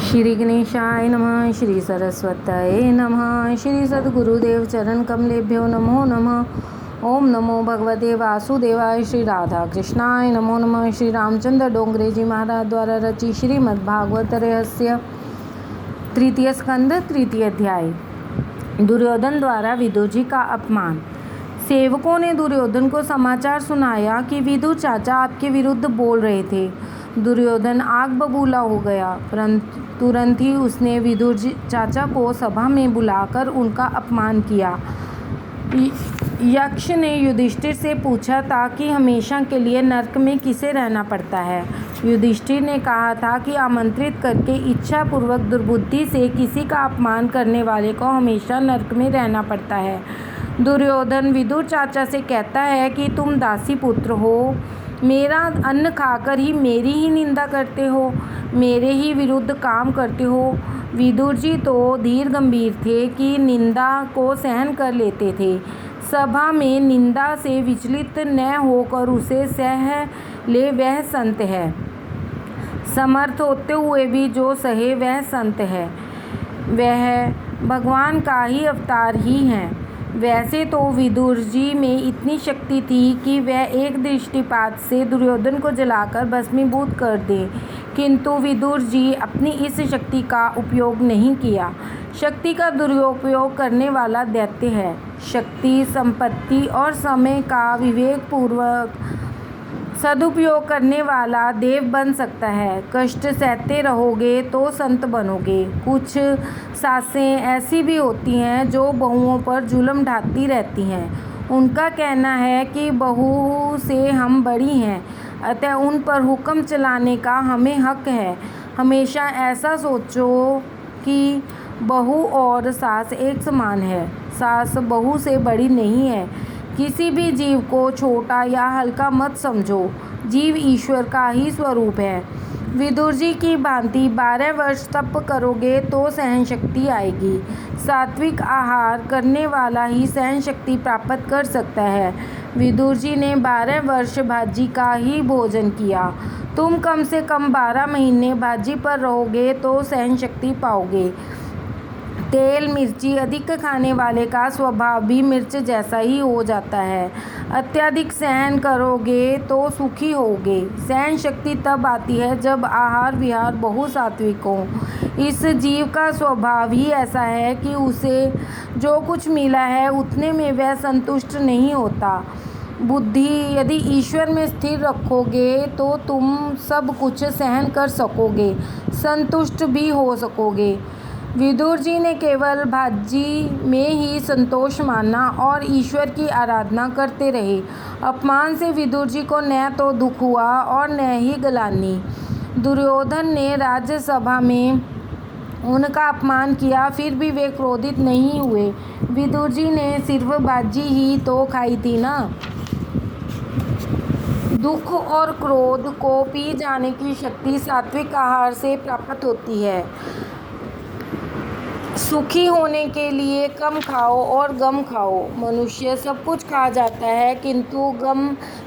श्री गणेशाय नमः। श्री सरस्वत्यै नमः। श्री सद्गुरुदेव चरण कमलेभ्यो नमो नमः। ओम नमो भगवते वासुदेवाय। श्री राधा कृष्णाय नमो नमः। श्री रामचंद्र डोंगरे जी महाराज द्वारा रची श्रीमद् भागवत रहस्य तृतीय स्कंद तृतीय अध्याय। दुर्योधन द्वारा विदुर जी का अपमान। सेवकों ने दुर्योधन को समाचार सुनाया कि विदुर चाचा आपके विरुद्ध बोल रहे थे। दुर्योधन आग बबूला हो गया, परंतु तुरंत ही उसने विदुर चाचा को सभा में बुलाकर उनका अपमान किया। यक्ष ने युधिष्ठिर से पूछा था कि हमेशा के लिए नरक में किसे रहना पड़ता है। युधिष्ठिर ने कहा था कि आमंत्रित करके इच्छा पूर्वक दुर्बुद्धि से किसी का अपमान करने वाले को हमेशा नरक में रहना पड़ता है। दुर्योधन विदुर चाचा से कहता है कि तुम दासी पुत्र हो, मेरा अन्न खाकर ही मेरी ही निंदा करते हो, मेरे ही विरुद्ध काम करते हो। विदुर जी तो धीर गंभीर थे कि निंदा को सहन कर लेते थे। सभा में निंदा से विचलित न होकर उसे सह ले वह संत है। समर्थ होते हुए भी जो सहे वह संत है। वह भगवान का ही अवतार ही है। वैसे तो विदुर जी में इतनी शक्ति थी कि वह एक दृष्टिपात से दुर्योधन को जलाकर भस्मीभूत कर दे, किंतु विदुर जी अपनी इस शक्ति का उपयोग नहीं किया। शक्ति का दुरुपयोग करने वाला दैत्य है। शक्ति, संपत्ति और समय का विवेकपूर्वक सदुपयोग करने वाला देव बन सकता है। कष्ट सहते रहोगे तो संत बनोगे। कुछ सासें ऐसी भी होती हैं जो बहुओं पर जुल्म ढाती रहती हैं। उनका कहना है कि बहू से हम बड़ी हैं, अतः उन पर हुक्म चलाने का हमें हक है। हमेशा ऐसा सोचो कि बहू और सास एक समान है। सास बहू से बड़ी नहीं है। किसी भी जीव को छोटा या हल्का मत समझो। जीव ईश्वर का ही स्वरूप है। विदुर जी की भांति 12 वर्ष तप करोगे तो सहन शक्ति आएगी। सात्विक आहार करने वाला ही सहन शक्ति प्राप्त कर सकता है। विदुर जी ने 12 वर्ष भाजी का ही भोजन किया। तुम कम से कम 12 महीने भाजी पर रहोगे तो सहन शक्ति पाओगे। तेल मिर्ची अधिक खाने वाले का स्वभाव भी मिर्च जैसा ही हो जाता है। अत्यधिक सहन करोगे तो सुखी होगे। सहन शक्ति तब आती है जब आहार विहार बहुसात्विक हो। इस जीव का स्वभाव ही ऐसा है कि उसे जो कुछ मिला है उतने में वह संतुष्ट नहीं होता। बुद्धि यदि ईश्वर में स्थिर रखोगे तो तुम सब कुछ सहन कर सकोगे, संतुष्ट भी हो सकोगे। विदुर जी ने केवल भाजी में ही संतोष माना और ईश्वर की आराधना करते रहे। अपमान से विदुर जी को न तो दुख हुआ और न ही ग्लानि। दुर्योधन ने राज्यसभा में उनका अपमान किया, फिर भी वे क्रोधित नहीं हुए। विदुर जी ने सिर्फ भाजी ही तो खाई थी ना। दुख और क्रोध को पी जाने की शक्ति सात्विक आहार से प्राप्त होती है। सुखी होने के लिए कम खाओ और गम खाओ। मनुष्य सब कुछ खा जाता है किंतु गम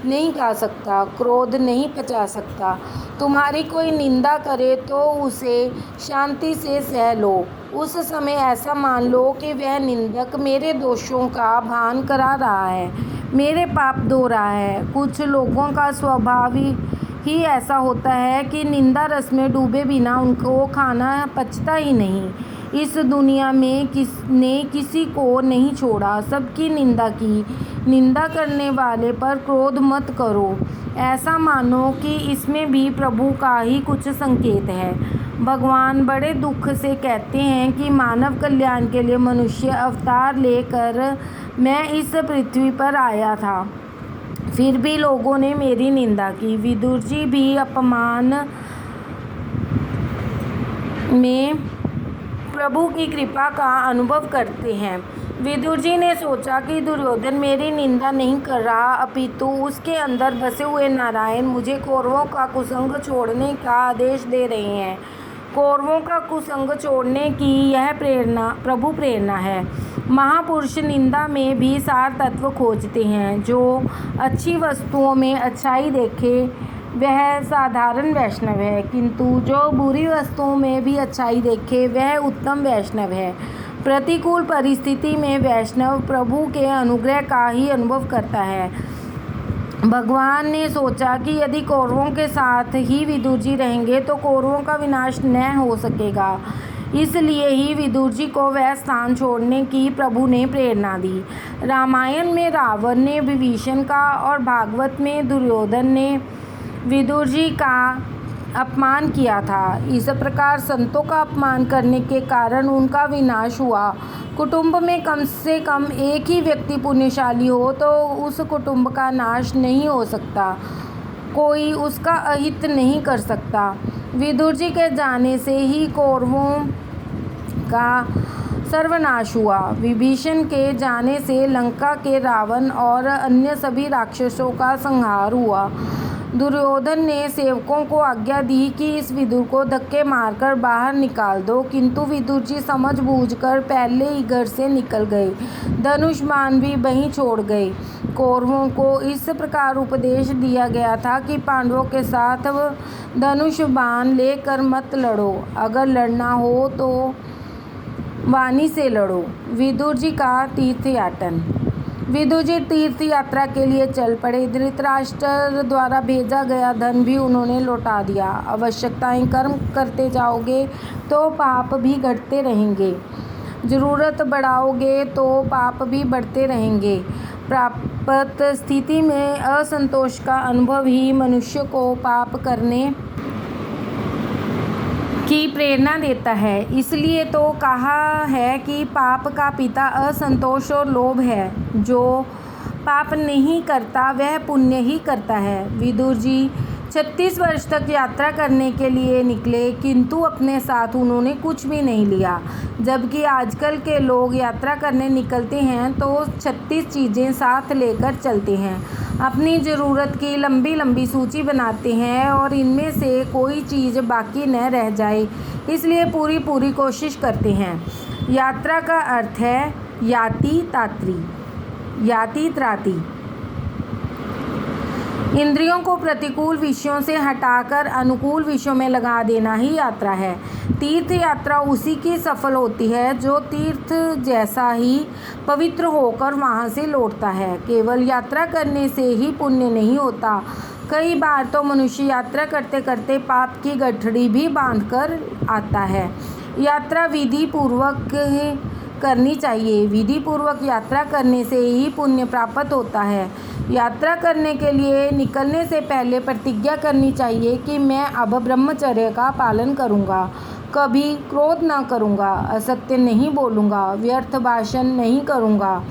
नहीं खा सकता, क्रोध नहीं पचा सकता। तुम्हारी कोई निंदा करे तो उसे शांति से सह लो। उस समय ऐसा मान लो कि वह निंदक मेरे दोषों का भान करा रहा है, मेरे पाप धो रहा है। कुछ लोगों का स्वभाव ही ऐसा होता है कि निंदा रस में डूबे बिना उनको खाना पचता ही नहीं। इस दुनिया में किसने किसी को नहीं छोड़ा, सबकी निंदा की। निंदा करने वाले पर क्रोध मत करो। ऐसा मानो कि इसमें भी प्रभु का ही कुछ संकेत है। भगवान बड़े दुख से कहते हैं कि मानव कल्याण के लिए मनुष्य अवतार लेकर मैं इस पृथ्वी पर आया था, फिर भी लोगों ने मेरी निंदा की। विदुर जी भी अपमान में प्रभु की कृपा का अनुभव करते हैं। विदुर जी ने सोचा कि दुर्योधन मेरी निंदा नहीं कर रहा, अपितु उसके अंदर बसे हुए नारायण मुझे कौरवों का कुसंग छोड़ने का आदेश दे रहे हैं। कौरवों का कुसंग छोड़ने की यह प्रभु प्रेरणा है। महापुरुष निंदा में भी सार तत्व खोजते हैं। जो अच्छी वस्तुओं में अच्छाई देखे वह साधारण वैष्णव है, किंतु जो बुरी वस्तुओं में भी अच्छाई देखे वह उत्तम वैष्णव है। प्रतिकूल परिस्थिति में वैष्णव प्रभु के अनुग्रह का ही अनुभव करता है। भगवान ने सोचा कि यदि कौरवों के साथ ही विदुर जी रहेंगे तो कौरवों का विनाश न हो सकेगा। इसलिए ही विदुर जी को वह स्थान छोड़ने की प्रभु ने प्रेरणा दी। रामायण में रावण ने विभीषण का और भागवत में दुर्योधन ने विदुर जी का अपमान किया था। इस प्रकार संतों का अपमान करने के कारण उनका विनाश हुआ। कुटुंब में कम से कम एक ही व्यक्ति पुण्यशाली हो तो उस कुटुंब का नाश नहीं हो सकता, कोई उसका अहित नहीं कर सकता। विदुर जी के जाने से ही कौरवों का सर्वनाश हुआ। विभीषण के जाने से लंका के रावण और अन्य सभी राक्षसों का संहार हुआ। दुर्योधन ने सेवकों को आज्ञा दी कि इस विदुर को धक्के मारकर बाहर निकाल दो, किंतु विदुर जी समझ बूझकर पहले ही घर से निकल गए। धनुष बाण भी वहीं छोड़ गए। कौरवों को इस प्रकार उपदेश दिया गया था कि पांडवों के साथ धनुष बाण लेकर मत लड़ो, अगर लड़ना हो तो वाणी से लड़ो। विदुर जी का तीर्थयाटन। विदुर जी तीर्थ यात्रा के लिए चल पड़े। धृतराष्ट्र द्वारा भेजा गया धन भी उन्होंने लौटा दिया। आवश्यकताएं कर्म करते जाओगे तो पाप भी घटते रहेंगे, जरूरत बढ़ाओगे तो पाप भी बढ़ते रहेंगे। प्राप्त स्थिति में असंतोष का अनुभव ही मनुष्य को पाप करने की प्रेरणा देता है। इसलिए तो कहा है कि पाप का पिता असंतोष और लोभ है। जो पाप नहीं करता वह पुण्य ही करता है। विदुर जी 36 वर्ष तक यात्रा करने के लिए निकले, किंतु अपने साथ उन्होंने कुछ भी नहीं लिया। जबकि आजकल के लोग यात्रा करने निकलते हैं तो 36 चीज़ें साथ लेकर चलते हैं। अपनी ज़रूरत की लंबी लंबी सूची बनाते हैं और इनमें से कोई चीज़ बाकी न रह जाए, इसलिए पूरी कोशिश करते हैं। यात्रा का अर्थ है याति तात्री, याति त्राति। इंद्रियों को प्रतिकूल विषयों से हटाकर अनुकूल विषयों में लगा देना ही यात्रा है। तीर्थ यात्रा उसी की सफल होती है जो तीर्थ जैसा ही पवित्र होकर वहाँ से लौटता है। केवल यात्रा करने से ही पुण्य नहीं होता, कई बार तो मनुष्य यात्रा करते करते पाप की गठड़ी भी बांध कर आता है। यात्रा विधि पूर्वक करनी चाहिए। विधि पूर्वक यात्रा करने से ही पुण्य प्राप्त होता है। यात्रा करने के लिए निकलने से पहले प्रतिज्ञा करनी चाहिए कि मैं अब ब्रह्मचर्य का पालन करूँगा, कभी क्रोध न करूँगा, असत्य नहीं बोलूँगा, व्यर्थ भाषण नहीं करूँगा।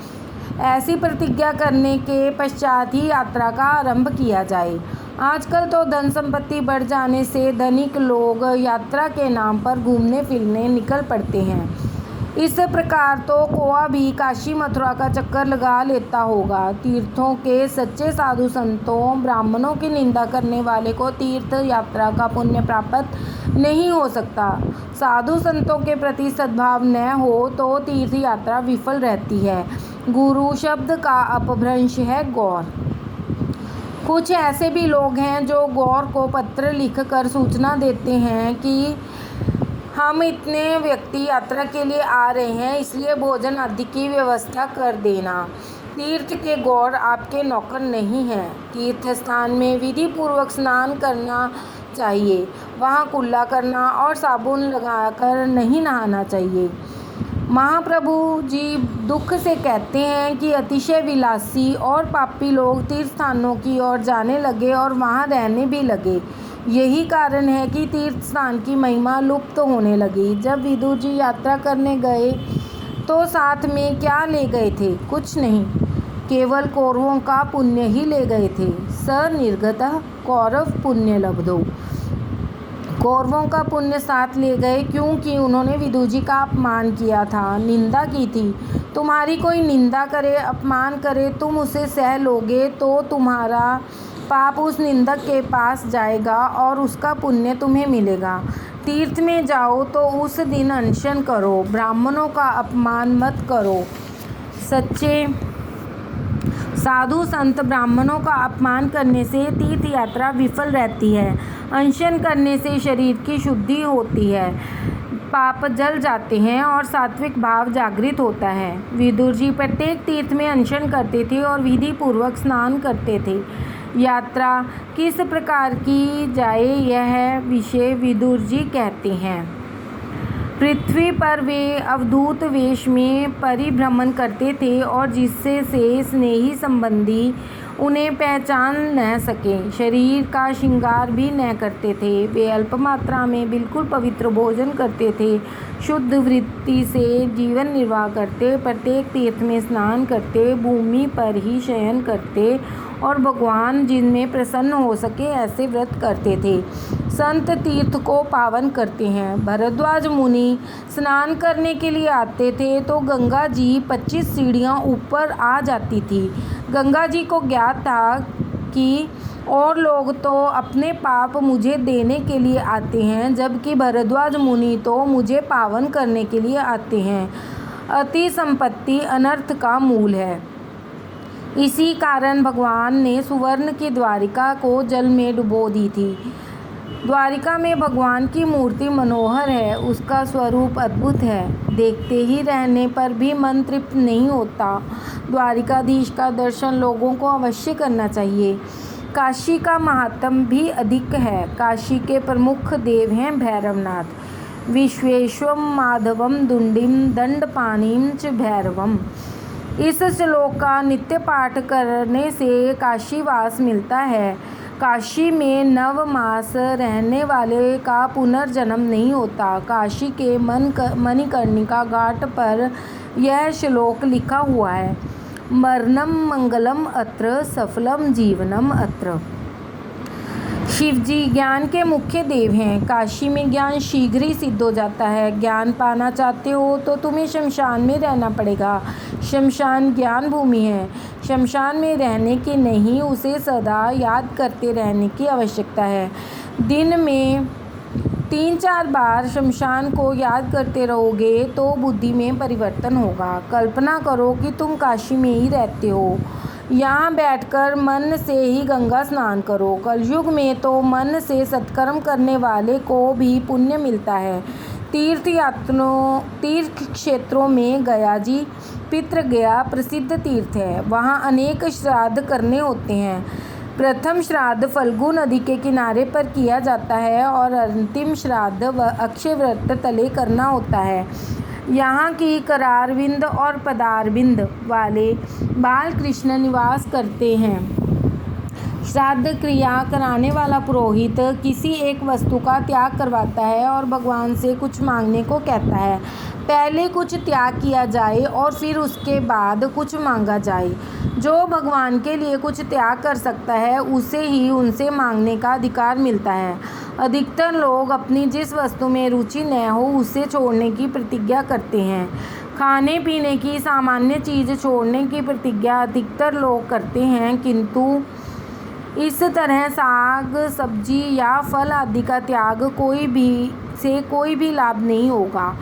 ऐसी प्रतिज्ञा करने के पश्चात ही यात्रा का आरंभ किया जाए। आजकल तो धन संपत्ति बढ़ जाने से धनिक लोग यात्रा के नाम पर घूमने फिरने निकल पड़ते हैं। इस प्रकार तो कौआ भी काशी मथुरा का चक्कर लगा लेता होगा। तीर्थों के सच्चे साधु संतों ब्राह्मणों की निंदा करने वाले को तीर्थ यात्रा का पुण्य प्राप्त नहीं हो सकता। साधु संतों के प्रति सद्भाव न हो तो तीर्थ यात्रा विफल रहती है। गुरु शब्द का अपभ्रंश है गौर। कुछ ऐसे भी लोग हैं जो गौर को पत्र लिखकर सूचना देते हैं कि हम इतने व्यक्ति यात्रा के लिए आ रहे हैं, इसलिए भोजन आदि की व्यवस्था कर देना। तीर्थ के गौर आपके नौकर नहीं हैं। तीर्थ स्थान में विधि पूर्वक स्नान करना चाहिए, वहाँ कुल्ला करना और साबुन लगाकर नहीं नहाना चाहिए। महाप्रभु जी दुख से कहते हैं कि अतिशय विलासी और पापी लोग तीर्थ स्थानों की ओर जाने लगे और वहाँ रहने भी लगे। यही कारण है कि तीर्थ स्थान की महिमा लुप्त होने लगी। जब विदुर जी यात्रा करने गए तो साथ में क्या ले गए थे? कुछ नहीं, केवल कौरवों का पुण्य ही ले गए थे। स निर्गतः कौरव पुण्य लब्धो। कौरवों का पुण्य साथ ले गए क्योंकि उन्होंने विदुर जी का अपमान किया था, निंदा की थी। तुम्हारी कोई निंदा करे, अपमान करे, तुम उसे सह लोगे तो तुम्हारा पाप उस निंदक के पास जाएगा और उसका पुण्य तुम्हें मिलेगा। तीर्थ में जाओ तो उस दिन अनशन करो, ब्राह्मणों का अपमान मत करो, साधु संत ब्राह्मणों का अपमान करने से तीर्थ यात्रा विफल रहती है। अनशन करने से शरीर की शुद्धि होती है, पाप जल जाते हैं और सात्विक भाव जागृत होता है। विदुर जी प्रत्येक तीर्थ में अनशन करते थे और विधि पूर्वक स्नान करते थे। यात्रा किस प्रकार की जाए यह विषय विदुर जी कहते हैं। पृथ्वी पर वे अवधूत वेश में परिभ्रमण करते थे और जिससे से स्नेही संबंधी उन्हें पहचान न सके, शरीर का श्रृंगार भी न करते थे। वे अल्प मात्रा में बिल्कुल पवित्र भोजन करते थे, शुद्ध वृत्ति से जीवन निर्वाह करते, प्रत्येक तीर्थ में स्नान करते, भूमि पर ही शयन करते और भगवान जिनमें प्रसन्न हो सके ऐसे व्रत करते थे। संत तीर्थ को पावन करते हैं। भरद्वाज मुनि स्नान करने के लिए आते थे तो गंगा जी 25 सीढ़ियाँ ऊपर आ जाती थी। गंगा जी को ज्ञात था कि और लोग तो अपने पाप मुझे देने के लिए आते हैं, जबकि भरद्वाज मुनि तो मुझे पावन करने के लिए आते हैं। अति संपत्ति अनर्थ का मूल है। इसी कारण भगवान ने सुवर्ण की द्वारिका को जल में डुबो दी थी। द्वारिका में भगवान की मूर्ति मनोहर है, उसका स्वरूप अद्भुत है, देखते ही रहने पर भी मन तृप्त नहीं होता। द्वारिकाधीश का दर्शन लोगों को अवश्य करना चाहिए। काशी का महात्म भी अधिक है। काशी के प्रमुख देव हैं भैरवनाथ, विश्वेश्वम माधवम दुंडिम दंडपाणिम च भैरवम। इस श्लोक का नित्य पाठ करने से काशीवास मिलता है। काशी में 9 मास रहने वाले का पुनर्जन्म नहीं होता। काशी के मणिकर्णिका घाट पर यह श्लोक लिखा हुआ है, मरणम मंगलम अत्र सफलम जीवनम अत्र। शिवजी ज्ञान के मुख्य देव हैं। काशी में ज्ञान शीघ्र ही सिद्ध हो जाता है। ज्ञान पाना चाहते हो तो तुम्हें शमशान में रहना पड़ेगा। शमशान ज्ञान भूमि है। शमशान में रहने की नहीं, उसे सदा याद करते रहने की आवश्यकता है। दिन में 3-4 बार शमशान को याद करते रहोगे तो बुद्धि में परिवर्तन होगा। कल्पना करो कि तुम काशी में ही रहते हो। यहाँ बैठकर मन से ही गंगा स्नान करो। कलयुग में तो मन से सत्कर्म करने वाले को भी पुण्य मिलता है। तीर्थ क्षेत्रों में गया जी पितृगया प्रसिद्ध तीर्थ है। वहाँ अनेक श्राद्ध करने होते हैं। प्रथम श्राद्ध फल्गु नदी के किनारे पर किया जाता है और अंतिम श्राद्ध अक्षय व्रत तले करना होता है। यहाँ की करारविंद और पदारविंद वाले बाल कृष्ण निवास करते हैं। श्राद्ध क्रिया कराने वाला पुरोहित किसी एक वस्तु का त्याग करवाता है और भगवान से कुछ मांगने को कहता है। पहले कुछ त्याग किया जाए और फिर उसके बाद कुछ मांगा जाए। जो भगवान के लिए कुछ त्याग कर सकता है उसे ही उनसे मांगने का अधिकार मिलता है। अधिकतर लोग अपनी जिस वस्तु में रुचि न हो उसे छोड़ने की प्रतिज्ञा करते हैं। खाने पीने की सामान्य चीज़ छोड़ने की प्रतिज्ञा अधिकतर लोग करते हैं, किंतु इस तरह साग सब्जी या फल आदि का त्याग कोई भी लाभ नहीं होगा।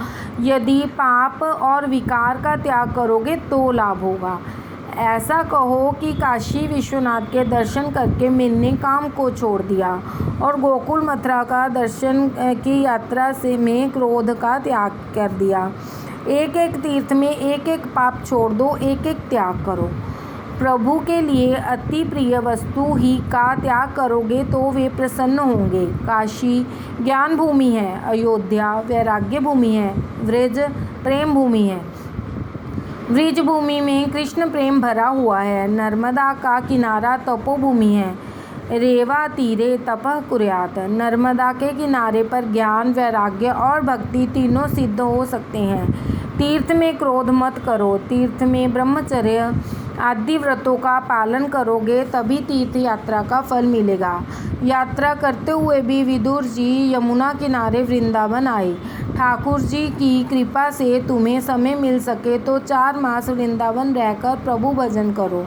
यदि पाप और विकार का त्याग करोगे तो लाभ होगा। ऐसा कहो कि काशी विश्वनाथ के दर्शन करके मैंने काम को छोड़ दिया और गोकुल मथुरा का दर्शन की यात्रा से में क्रोध का त्याग कर दिया। एक एक तीर्थ में एक एक पाप छोड़ दो, एक एक त्याग करो। प्रभु के लिए अति प्रिय वस्तु ही का त्याग करोगे तो वे प्रसन्न होंगे। काशी ज्ञान भूमि है, अयोध्या वैराग्य भूमि है, व्रज प्रेम भूमि है। व्रज भूमि में कृष्ण प्रेम भरा हुआ है। नर्मदा का किनारा तपोभूमि है। रेवा तीरे तपः कुर्यात्। नर्मदा के किनारे पर ज्ञान वैराग्य और भक्ति तीनों सिद्ध हो सकते हैं। तीर्थ में क्रोध मत करो। तीर्थ में ब्रह्मचर्य आदि व्रतों का पालन करोगे तभी तीर्थ यात्रा का फल मिलेगा। यात्रा करते हुए भी विदुर जी यमुना किनारे वृंदावन आए। ठाकुर जी की कृपा से तुम्हें समय मिल सके तो 4 मास वृंदावन रहकर प्रभु भजन करो।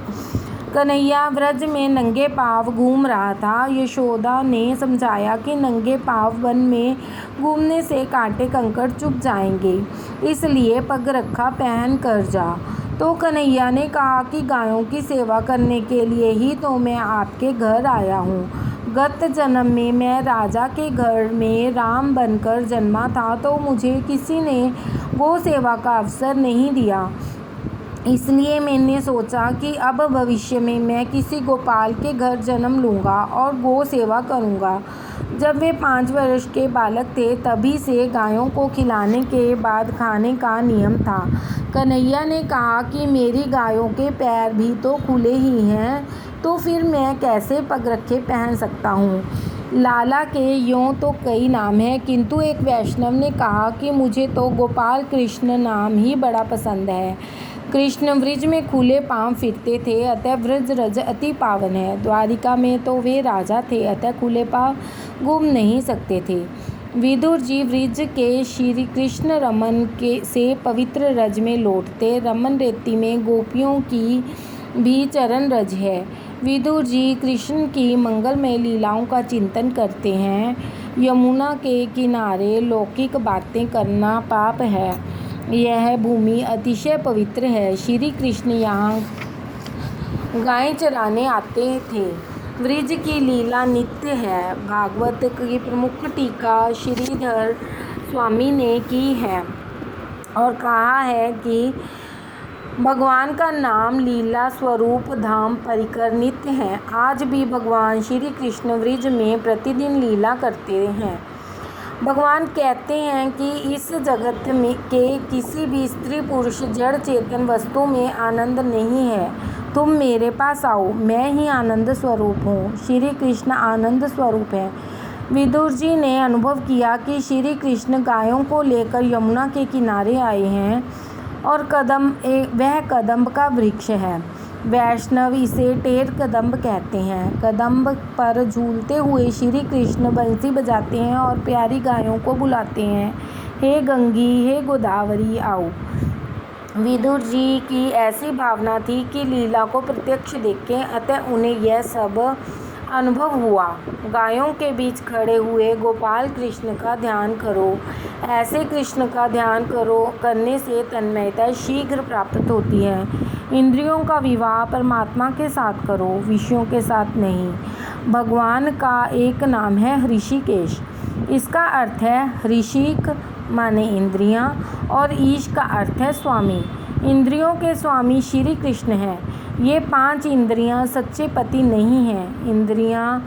कन्हैया व्रज में नंगे पांव घूम रहा था। यशोदा ने समझाया कि नंगे पांव वन में घूमने से कांटे कंकड़ चुभ जाएंगे, इसलिए पगरखा पहन कर जा। तो कन्हैया ने कहा कि गायों की सेवा करने के लिए ही तो मैं आपके घर आया हूँ। गत जन्म में मैं राजा के घर में राम बनकर जन्मा था, तो मुझे किसी ने गौ सेवा का अवसर नहीं दिया। इसलिए मैंने सोचा कि अब भविष्य में मैं किसी गोपाल के घर जन्म लूँगा और गौ सेवा करूँगा। जब वे 5 वर्ष के बालक थे, तभी से गायों को खिलाने के बाद खाने का नियम था। कन्हैया ने कहा कि मेरी गायों के पैर भी तो खुले ही हैं, तो फिर मैं कैसे पगरखे पहन सकता हूँ। लाला के यूँ तो कई नाम हैं, किंतु एक वैष्णव ने कहा कि मुझे तो गोपाल कृष्ण नाम ही बड़ा पसंद है। कृष्ण व्रज में खुले पांव फिरते थे, अतः व्रज रज अति पावन है। द्वारिका में तो वे राजा थे, अतः खुले पांव घूम नहीं सकते थे। विदुर जी व्रज के श्री कृष्ण रमन से पवित्र रज में लौटते। रमन रेती में गोपियों की भी चरण रज है। विदुर जी कृष्ण की मंगलमय लीलाओं का चिंतन करते हैं। यमुना के किनारे लौकिक बातें करना पाप है। यह भूमि अतिशय पवित्र है। श्री कृष्ण यहाँ गायें चराने आते थे। व्रज की लीला नित्य है। भागवत की प्रमुख टीका श्रीधर स्वामी ने की है और कहा है कि भगवान का नाम लीला स्वरूप धाम परिकर नित्य है। आज भी भगवान श्री कृष्ण व्रज में प्रतिदिन लीला करते हैं। भगवान कहते हैं कि इस जगत में के किसी भी स्त्री पुरुष जड़ चेतन वस्तु में आनंद नहीं है। तुम मेरे पास आओ, मैं ही आनंद स्वरूप हूँ। श्री कृष्ण आनंद स्वरूप है। विदुर जी ने अनुभव किया कि श्री कृष्ण गायों को लेकर यमुना के किनारे आए हैं और वह कदम्ब का वृक्ष है। वैष्णव इसे टेर कदम्ब कहते हैं। कदम्ब पर झूलते हुए श्री कृष्ण बंसी बजाते हैं और प्यारी गायों को बुलाते हैं, हे गंगी, हे गोदावरी आओ। विदुर जी की ऐसी भावना थी कि लीला को प्रत्यक्ष देखें, अतः उन्हें यह सब अनुभव हुआ। गायों के बीच खड़े हुए गोपाल कृष्ण का ध्यान करो। ऐसे कृष्ण का ध्यान करने से तन्मयता शीघ्र प्राप्त होती है। इंद्रियों का विवाह परमात्मा के साथ करो, विषयों के साथ नहीं। भगवान का एक नाम है ऋषिकेश। इसका अर्थ है ऋषिक माने इंद्रियां और ईश का अर्थ है स्वामी। इंद्रियों के स्वामी श्री कृष्ण हैं। ये 5 इंद्रियां सच्चे पति नहीं हैं। इंद्रियां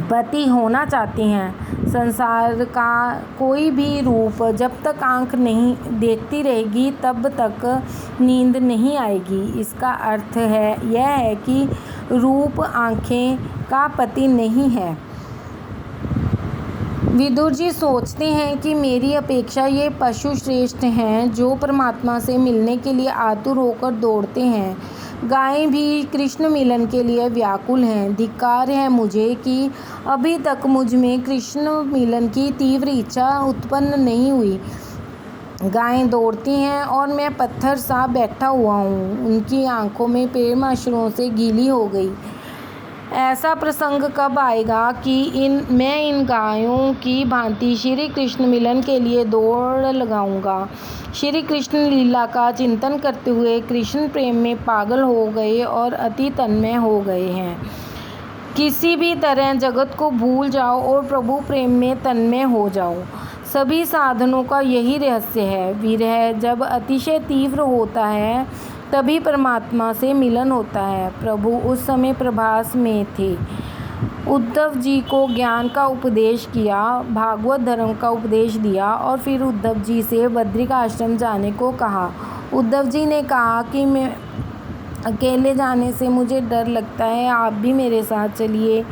पति होना चाहती हैं। संसार का कोई भी रूप जब तक आंख नहीं देखती रहेगी तब तक नींद नहीं आएगी। इसका अर्थ यह है कि रूप आंखें का पति नहीं है। विदुर जी सोचते हैं कि मेरी अपेक्षा ये पशु श्रेष्ठ हैं जो परमात्मा से मिलने के लिए आतुर होकर दौड़ते हैं। गायें भी कृष्ण मिलन के लिए व्याकुल हैं। धिक्कार है मुझे कि अभी तक मुझ में कृष्ण मिलन की तीव्र इच्छा उत्पन्न नहीं हुई। गायें दौड़ती हैं और मैं पत्थर सा बैठा हुआ हूँ। उनकी आंखों में प्रेम अश्रुओं से गीली हो गई। ऐसा प्रसंग कब आएगा कि मैं इन गायों की भांति श्री कृष्ण मिलन के लिए दौड़ लगाऊंगा। श्री कृष्ण लीला का चिंतन करते हुए कृष्ण प्रेम में पागल हो गए और अति तन्मय हो गए हैं। किसी भी तरह जगत को भूल जाओ और प्रभु प्रेम में तन्मय हो जाओ। सभी साधनों का यही रहस्य है। विरह जब अतिशय तीव्र होता है तभी परमात्मा से मिलन होता है। प्रभु उस समय प्रभास में थे। उद्धव जी को ज्ञान का उपदेश किया, भागवत धर्म का उपदेश दिया और फिर उद्धव जी से बद्रिक आश्रम जाने को कहा। उद्धव जी ने कहा कि मैं अकेले जाने से मुझे डर लगता है, आप भी मेरे साथ चलिए।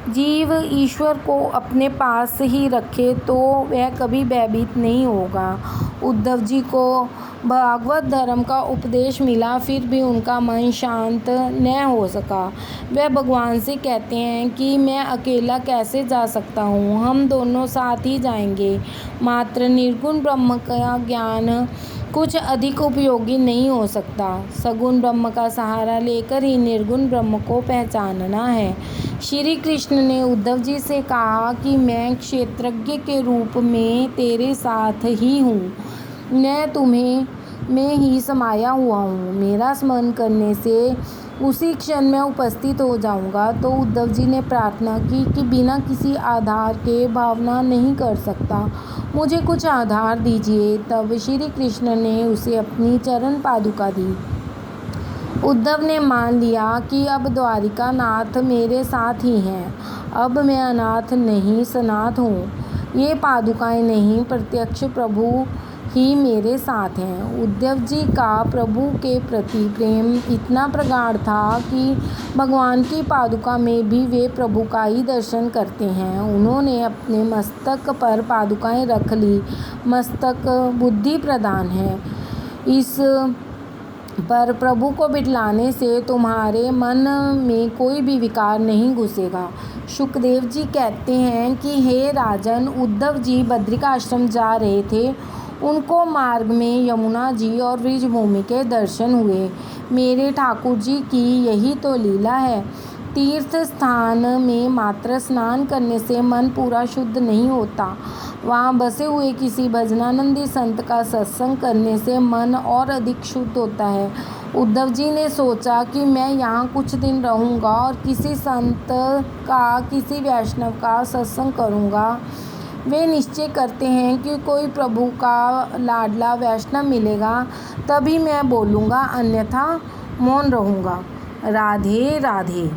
जीव ईश्वर को अपने पास ही रखे तो वह कभी भयभीत नहीं होगा। उद्धव जी को भागवत धर्म का उपदेश मिला, फिर भी उनका मन शांत न हो सका। वह भगवान से कहते हैं कि मैं अकेला कैसे जा सकता हूँ, हम दोनों साथ ही जाएंगे। मात्र निर्गुण ब्रह्म का ज्ञान कुछ अधिक उपयोगी नहीं हो सकता। सगुण ब्रह्म का सहारा लेकर ही निर्गुण ब्रह्म को पहचानना है। श्री कृष्ण ने उद्धव जी से कहा कि मैं क्षेत्रज्ञ के रूप में तेरे साथ ही हूँ। मैं तुम्हें में ही समाया हुआ हूँ। मेरा स्मरण करने से उसी क्षण मैं उपस्थित हो जाऊँगा। तो उद्धव जी ने प्रार्थना की कि बिना किसी आधार के भावना नहीं कर सकता, मुझे कुछ आधार दीजिए। तब श्री कृष्ण ने उसे अपनी चरण पादुका दी। उद्धव ने मान लिया कि अब द्वारिका नाथ मेरे साथ ही हैं। अब मैं अनाथ नहीं सनाथ हूँ। ये पादुकाएं नहीं, प्रत्यक्ष प्रभु ही मेरे साथ हैं। उद्धव जी का प्रभु के प्रति प्रेम इतना प्रगाढ़ था कि भगवान की पादुका में भी वे प्रभु का ही दर्शन करते हैं। उन्होंने अपने मस्तक पर पादुकाएं रख ली। मस्तक बुद्धि प्रदान है, इस पर प्रभु को बिठलाने से तुम्हारे मन में कोई भी विकार नहीं घुसेगा। शुकदेव जी कहते हैं कि हे राजन, उद्धव जी बद्रिकाश्रम जा रहे थे। उनको मार्ग में यमुना जी और वृषभूमि के दर्शन हुए। मेरे ठाकुर जी की यही तो लीला है। तीर्थ स्थान में मात्र स्नान करने से मन पूरा शुद्ध नहीं होता। वहाँ बसे हुए किसी भजनानंदी संत का सत्संग करने से मन और अधिक शुद्ध होता है। उद्धव जी ने सोचा कि मैं यहाँ कुछ दिन रहूँगा और किसी संत का, किसी वैष्णव का सत्संग करूँगा। वे निश्चय करते हैं कि कोई प्रभु का लाडला वैष्णव मिलेगा, तभी मैं बोलूँगा, अन्यथा मौन रहूँगा। राधे राधे।